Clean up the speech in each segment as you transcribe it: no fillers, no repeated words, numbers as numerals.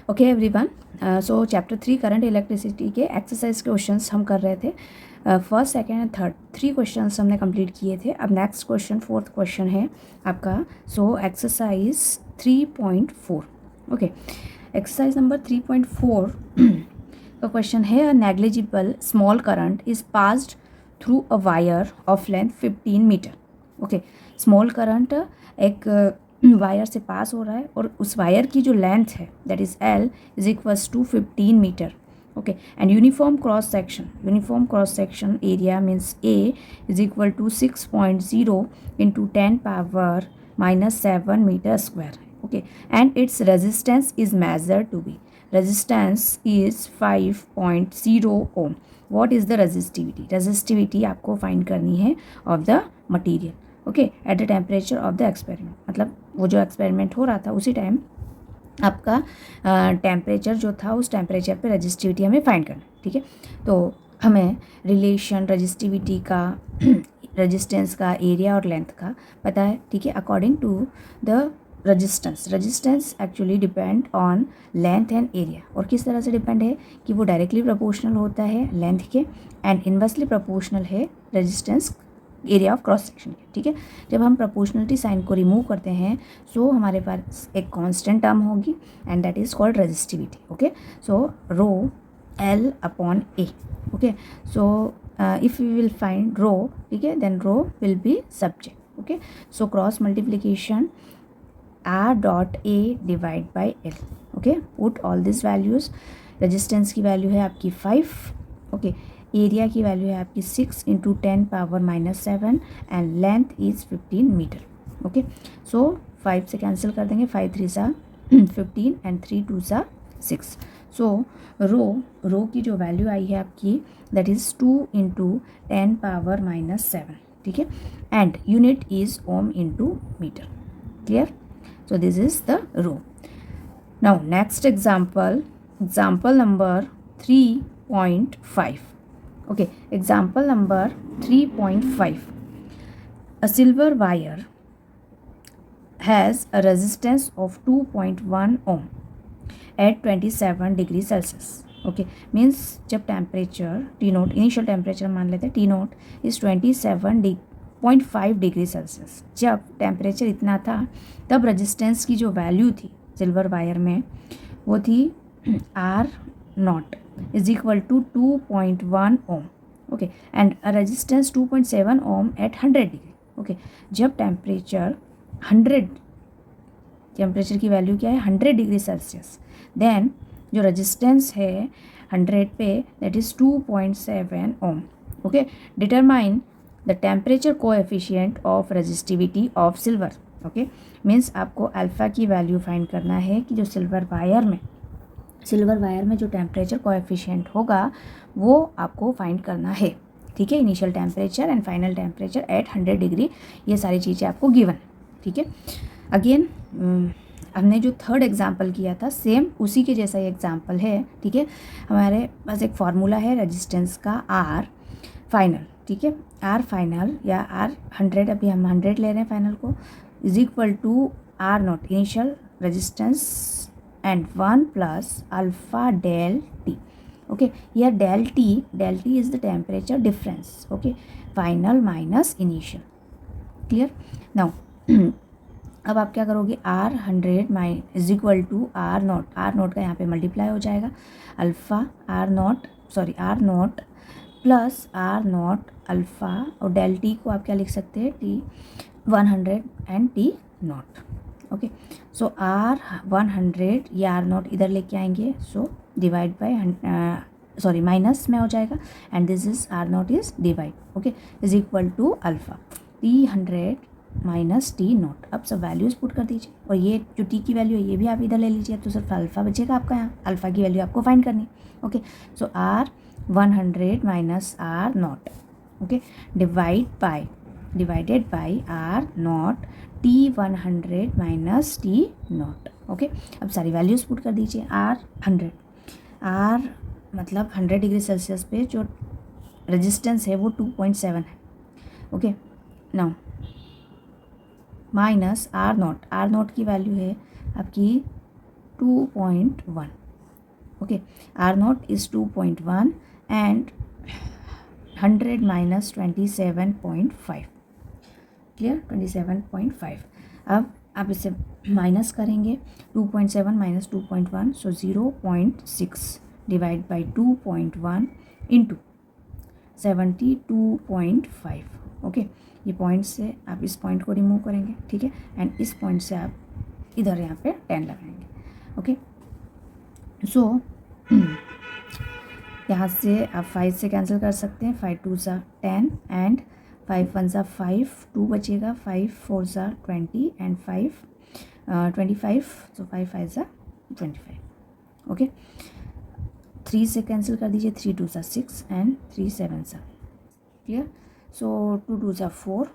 Okay everyone, so chapter 3 current electricity के exercise questions हम कर रहे थे. First, second and third 3 questions हमने कंप्लीट किए थे. अब नेक्स्ट क्वेश्चन, फोर्थ क्वेश्चन है आपका. So exercise 3.4. Okay, exercise number 3.4 का क्वेश्चन है. A negligible small current is passed through a wire of length 15 metre. Okay, small current एक wire से पास हो रहा है और उस वायर की जो लेंथ है that is L is equals to 15 metre. Okay, and uniform cross section area means A is equal to 6.0 into 10 power -7 metre square. Okay, and its resistance is measured to be, resistance is 5.0 ohm. What is the resistivity आपको find करनी है of the material. Okay, at the temperature of the experiment, मतलब वो जो experiment हो रहा था उसी टाइम आपका टेम्परेचर जो था उस टेम्परेचर पे रजिस्टिविटी हमें फाइंड करना है. ठीक है, तो हमें रिलेशन रजिस्टिविटी का रेजिस्टेंस का एरिया और लेंथ का पता है. ठीक है, according to the resistance actually depend on length and area. और किस तरह से डिपेंड है कि वो डायरेक्टली प्रोपोर्शनल होता है लेंथ के एंड इनवर्सली प्रोपोर्शनल है resistance area of cross section के. ठीक है, जब हम प्रोपोर्शनलिटी साइन को रिमूव करते हैं सो हमारे पास एक कांस्टेंट टर्म होगी and that is called resistivity. Okay, so rho L upon A. Okay, so if you will find rho, ठीक है, then rho will be subject. Okay, so cross multiplication R dot A divide by L. Okay, put all this values. Resistance की value है आपकी 5. Okay, area की value है आपकी 6 into 10 power -7 and length is 15 metre. Okay, so 5 से cancel कर देंगे, 5 3 सा 15 एंड 3 2 सा 6. सो रो की जो वैल्यू आई है आपकी दैट इज़ 2 इंटू 10 पावर -7. ठीक है, and unit is ohm into metre. Clear? So this is the rho. Now next example number 3.5. Okay, example number 3.5. A silver wire has a resistance of 2.1 ohm at 27 degree Celsius. Okay, means जब temperature T note, initial temperature मान लेते हैं T note is 27.5 degree Celsius. जब temperature इतना था तब resistance की जो वैल्यू थी सिल्वर वायर में वो थी R not is equal to 2.1 ohm. Okay, and a resistance 2.7 ohm at 100 degree. Okay, जब टेम्परेचर की वैल्यू क्या है 100 डिग्री सेल्सियस, देन जो रेजिस्टेंस है 100 पे that is 2.7 ohm. Okay, determine the temperature coefficient of resistivity of silver. Okay, means आपको alpha की value find करना है कि जो सिल्वर वायर में जो टेम्परेचर कोएफिशिएंट होगा वो आपको फाइंड करना है. ठीक है, initial temperature and final temperature at 100 degree, ये सारी चीज़ें आपको गिवन. ठीक है, अगेन हमने जो थर्ड एग्जांपल किया था सेम उसी के जैसा ही एग्जांपल है. ठीक है, हमारे पास एक फार्मूला है रेजिस्टेंस का आर फाइनल. ठीक है, आर फाइनल या आर 100, अभी हम 100 ले रहे हैं फाइनल को, is equal to R not initial resistance and 1 plus alpha del t. Okay, here del t is the temperature difference. Okay, final minus initial. Clear? Now अब आप क्या करोगे, R 100 is equal to R not का यहाँ पे multiply हो जाएगा alpha R not plus R not alpha, और डेल टी को आप क्या लिख सकते हैं, T 100 and T not. Okay, so R 100 या आर नॉट इधर लेके आएंगे, सो डिवाइड बाय माइनस में हो जाएगा and this is R not is divide. Okay, is equal to alpha T 100 minus T not. अब सब वैल्यूज़ पुट कर दीजिए और ये जो टी की वैल्यू है ये भी आप इधर ले लीजिए, तो सिर्फ अल्फ़ा बचेगा आपका. यहाँ अल्फ़ा की वैल्यू आपको फाइंड करनी. Okay, so R 100 minus R not. Okay, divided by R not T 100 minus T not. Okay, अब सारी वैल्यूज़ पुट कर दीजिए. आर मतलब 100 डिग्री सेल्सियस पे जो रेजिस्टेंस है वो 2.7 है. Okay, now minus R naught की वैल्यू है आपकी 2.1. Okay, R naught is 2.1 and 100 minus 27.5. Clear, 27.5. अब आप इसे माइनस करेंगे, 2.7 minus 2.1, so 0.6 divide by 2.1 into 72.5. Okay, ये पॉइंट से आप इस पॉइंट को रिमूव करेंगे, ठीक है, एंड इस पॉइंट से आप इधर यहाँ पे 10 लगाएंगे. ओके, सो यहाँ से आप 5 से कैंसिल कर सकते हैं. 5 2 सा 10 एंड 5 1 सा 5, 2 बचेगा. 5 4 सा 20 एंड 5 25, सो 5 5 सा 25. ओके, 3 से कैंसिल कर दीजिए. 3 2 सा 6 एंड 3 7 सा. क्लियर, सो 2 2 सा 4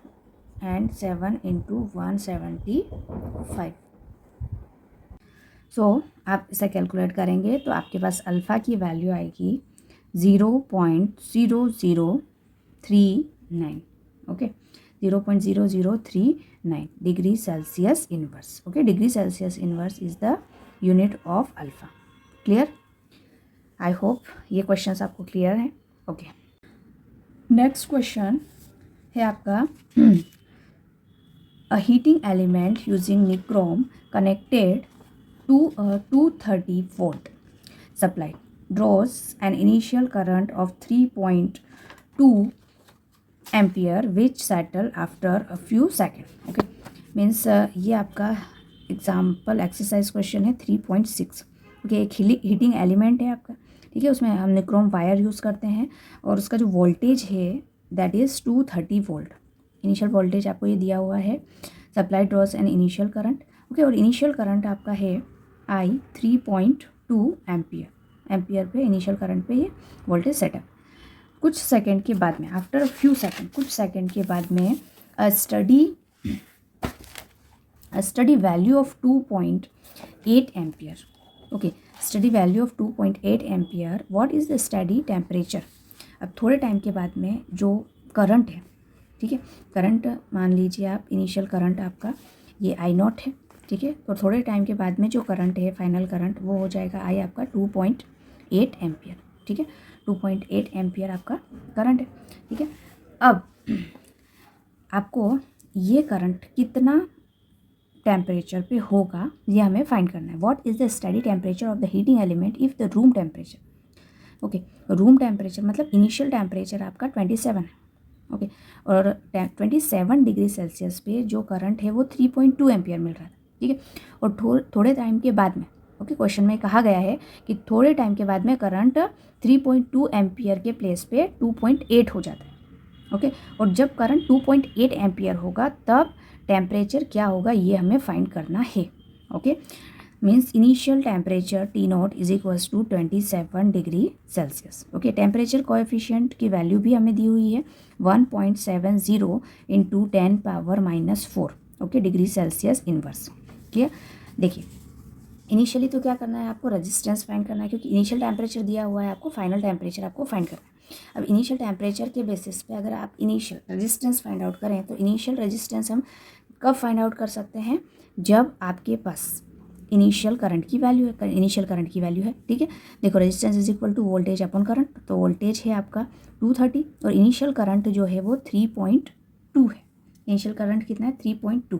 एंड 7 इंटू 175. सो आप इसे कैलकुलेट करेंगे तो आपके पास अल्फ़ा की वैल्यू आएगी 0.0039. Okay, 0.0039 degree Celsius inverse. Okay, degree Celsius inverse is the unit of alpha. Clear, I hope ये क्वेश्चंस आपको क्लियर हैं. ओके, नेक्स्ट क्वेश्चन है आपका अ heating element using nichrome connected to a 230 volt supply draws an initial current of 3.2 ampere which settle after a few seconds. Okay, means ये आपका example exercise question है 3.6. Okay, एक heating element है आपका, ठीक है, उसमें हम निक्रोम वायर यूज़ करते हैं और उसका जो वोल्टेज है that is 230 volt. Initial voltage आपको ये दिया हुआ है. Supply draws an initial current. Okay, और इनिशियल करंट आपका है I 3.2 एम्पियर पे इनिशियल करंट पे ये वोल्टेज सेटअप. कुछ सेकंड के बाद में, आफ्टर अ फ्यू सेकंड, कुछ सेकंड के बाद में a steady value of 2.8 ampere. Okay, steady value of 2.8 ampere. What is the steady temperature. अब थोड़े टाइम के बाद में जो करंट है, ठीक है, करंट मान लीजिए आप, इनिशियल करंट आपका ये I नॉट है, ठीक है, तो थोड़े टाइम के बाद में जो करंट है फाइनल करंट वो हो जाएगा आई आपका 2.8 एम्पियर. ठीक है, 2.8 एम्पियर आपका करंट है. ठीक है, अब आपको ये करंट कितना टेम्परेचर पे होगा ये हमें फाइंड करना है. What is the steady temperature of the heating element if the room temperature. Okay, room temperature मतलब इनिशियल टेम्परेचर आपका 27 है. ओके, और 27 डिग्री सेल्सियस पे जो करंट है वो 3.2 एम्पियर मिल रहा है. ठीक है, और थोड़े टाइम के बाद में, ओके, क्वेश्चन में कहा गया है कि थोड़े टाइम के बाद में करंट 3.2 एम्पियर के प्लेस पे 2.8 हो जाता है. ओके, और जब करंट 2.8 एम्पियर होगा तब टेम्परेचर क्या होगा ये हमें फाइंड करना है. Okay, means initial temperature T naught is equals to 27 degree Celsius. Okay, temperature coefficient की वैल्यू भी हमें दी हुई है 1.70 into 10⁻⁻4. Okay, degree Celsius inverse. Clear, देखिए इनिशियली तो क्या करना है आपको, रेजिस्टेंस फाइंड करना है क्योंकि इनिशियल टेम्परेचर दिया हुआ है आपको, फाइनल टेम्परेचर आपको फाइंड करना है. अब इनिशियल टेम्परेचर के बेसिस पे अगर आप इनिशियल रेजिस्टेंस फाइंड आउट करें तो इनिशियल रेजिस्टेंस हम कब फाइंड आउट कर सकते हैं, जब आपके पास इनिशियल करंट की वैल्यू है, इनिशियल करंट की वैल्यू है. ठीक है, देखो resistance is equal to voltage upon current, तो वोल्टेज है आपका 230 और इनिशियल करंट जो है वो 3.2 है. इनिशियल करंट कितना है 3.2,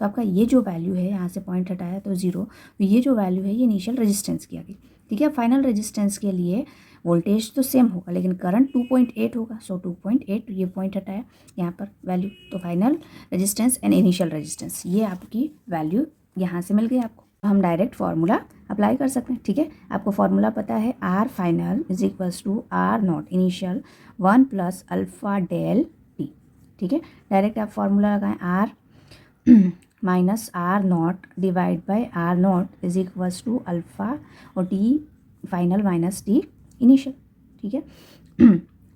तो आपका ये जो वैल्यू है, यहाँ से पॉइंट हटाया तो 0, तो ये जो वैल्यू है ये इनिशियल रेजिस्टेंस की आ गई. ठीक है, फाइनल रेजिस्टेंस के लिए वोल्टेज तो सेम होगा लेकिन करंट 2.8 होगा, सो 2.8, ये पॉइंट हटाया यहाँ पर वैल्यू, तो final resistance and initial resistance ये आपकी वैल्यू यहाँ से मिल गई आपको. हम डायरेक्ट फार्मूला अप्लाई कर सकते हैं. ठीक है, आपको फार्मूला पता है R final is equals to R not initial 1 plus alpha del T. ठीक है, डायरेक्ट आप फार्मूला लगाएं, R minus R naught divide by R not is equals to alpha और T final minus T initial. ठीक है,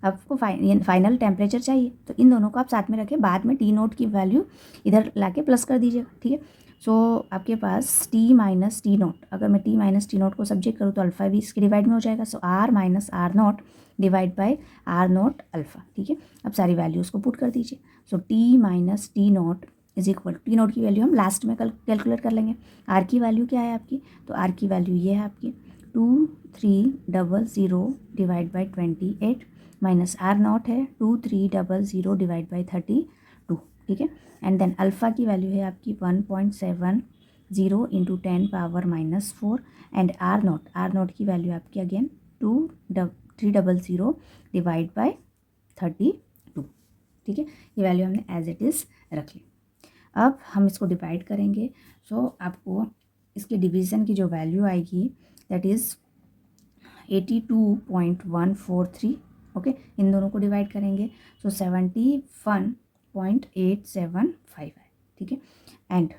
आपको final temperature चाहिए तो इन दोनों को आप साथ में रखें, बाद में टी नोट की वैल्यू इधर लाके प्लस कर दीजिएगा. ठीक है, सो आपके पास टी माइनस टी नोट, अगर मैं टी माइनस टी नोट को सब्जेक्ट करूँ तो अल्फ़ा भी इसके डिवाइड में हो जाएगा, so R minus R naught divide by R not alpha. ठीक है, अब सारी वैल्यूज़ को पुट कर दीजिए. So T minus T naught is equal T naught की वैल्यू हम लास्ट में कैलकुलेट कर लेंगे। आर की वैल्यू क्या है आपकी, तो आर की वैल्यू ये है आपकी 2300 divide by 28 minus R naught है 2300 डिवाइड बाई 32, ठीक है। एंड देन अल्फ़ा की वैल्यू है आपकी 1.70 इंटू 10⁻⁻4 एंड आर नॉट की वैल्यू आपकी अगेन 300 डिवाइड बाई 32, ठीक है। ये वैल्यू हमने एज इट इज़ रख ली। अब हम इसको डिवाइड करेंगे, सो आपको इसके डिवीज़न की जो वैल्यू आएगी दैट इज़ 82.143, ओके। इन दोनों को डिवाइड करेंगे सो 71.875 है, ठीक है। एंड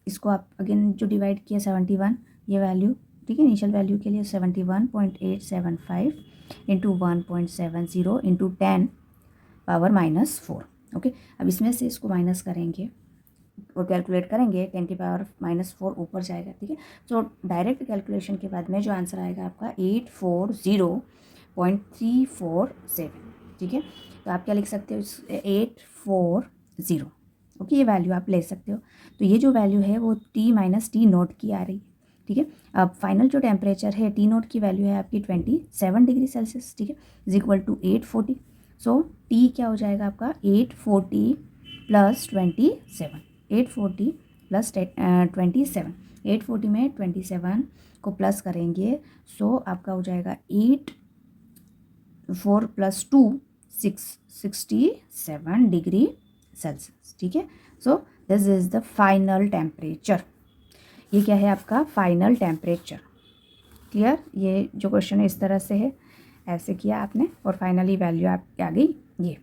इसको आप अगेन जो डिवाइड किया 71 ये वैल्यू, ठीक है, इनिशियल वैल्यू के लिए 71.875 इंटू 1.70 इंटू 10⁻⁻4, ओके। अब इसमें से इसको माइनस करेंगे और कैलकुलेट करेंगे 10⁻⁻4 ऊपर जाएगा, ठीक है। सो डायरेक्ट कैलकुलेशन के बाद में जो आंसर आएगा आपका 840.347, ठीक है। तो आप क्या लिख सकते हो, 840, ओके, ये वैल्यू आप ले सकते हो। तो ये जो वैल्यू है वो टी माइनस टी नोट की आ रही है, ठीक है। अब फाइनल जो टेम्परेचर है टी नोट की वैल्यू है आपकी 27 डिग्री सेल्सियस, ठीक है, is equal to 840। So T क्या हो जाएगा आपका 840 प्लस 27, 840 प्लस 27, 840 में 27 को प्लस करेंगे सो आपका हो जाएगा 4 प्लस 2 67 डिग्री सेल्सियस, ठीक है। So this is the final temperature. ये क्या है आपका फाइनल टेम्परेचर, क्लियर। ये जो क्वेश्चन है इस तरह से है, ऐसे किया आपने और फाइनली वैल्यू आप आ गई ये।